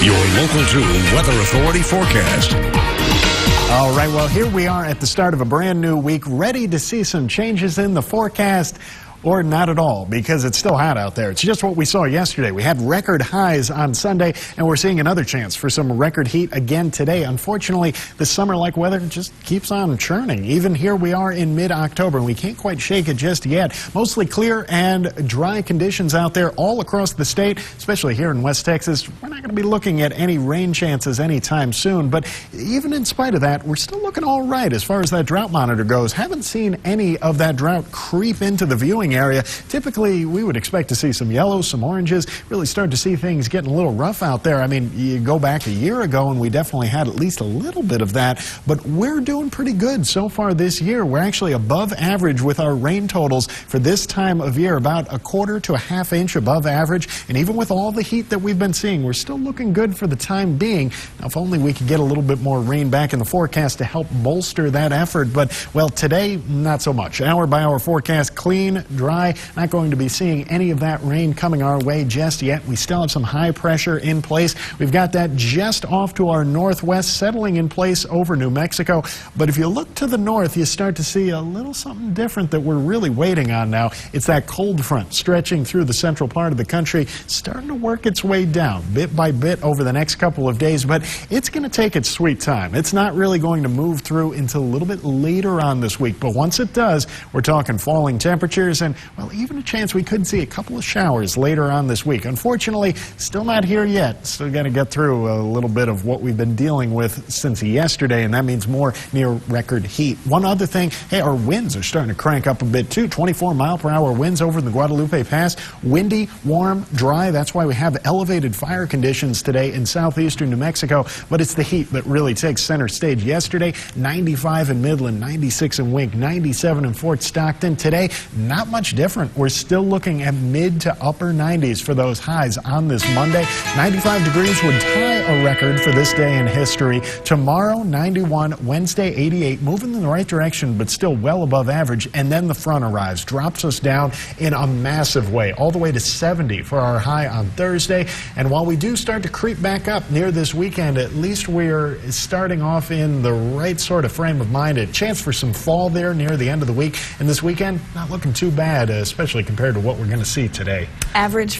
Your Local 2 Weather Authority forecast. All right, well, here we are at the start of a brand new week, ready to see some changes in the forecast. Or not at all, because it's still hot out there. It's just what we saw yesterday. We had record highs on Sunday, and we're seeing another chance for some record heat again today. Unfortunately, the summer-like weather just keeps on churning. Even here we are in mid-October, and we can't quite shake it just yet. Mostly clear and dry conditions out there all across the state, especially here in West Texas. We're not going to be looking at any rain chances anytime soon, but even in spite of that, we're still looking all right as far as that drought monitor goes. Haven't seen any of that drought creep into the viewing area. Typically, we would expect to see some yellows, some oranges, really start to see things getting a little rough out there. I mean, you go back a year ago and we definitely had at least a little bit of that, but we're doing pretty good so far this year. We're actually above average with our rain totals for this time of year, about a quarter to a half inch above average. And even with all the heat that we've been seeing, we're still looking good for the time being. Now, if only we could get a little bit more rain back in the forecast to help bolster that effort. But, well, today, not so much. Hour by hour forecast, clean, dry. Not going to be seeing any of that rain coming our way just yet. We still have some high pressure in place. We've got that just off to our northwest, settling in place over New Mexico. But if you look to the north, you start to see a little something different that we're really waiting on now. It's that cold front stretching through the central part of the country, starting to work its way down bit by bit over the next couple of days. But it's going to take its sweet time. It's not really going to move through until a little bit later on this week. But once it does, we're talking falling temperatures and, well, even a chance we could see a couple of showers later on this week. Unfortunately, still not here yet. Still got to get through a little bit of what we've been dealing with since yesterday, and that means more near record heat. One other thing, hey, our winds are starting to crank up a bit too. 24-mile-per-hour winds over the Guadalupe Pass. Windy, warm, dry. That's why we have elevated fire conditions today in southeastern New Mexico, but it's the heat that really takes center stage. Yesterday, 95 in Midland, 96 in Wink, 97 in Fort Stockton. Today, not much different. We're still looking at mid to upper 90s for those highs on this Monday. 95 degrees would tie a record for this day in history. Tomorrow, 91, Wednesday, 88, moving in the right direction, but still well above average. And then the front arrives, drops us down in a massive way, all the way to 70 for our high on Thursday. And while we do start to creep back up near this weekend, at least we're starting off in the right sort of frame of mind. A chance for some fall there near the end of the week. And this weekend, not looking too bad, especially compared to what we're going to see today. Average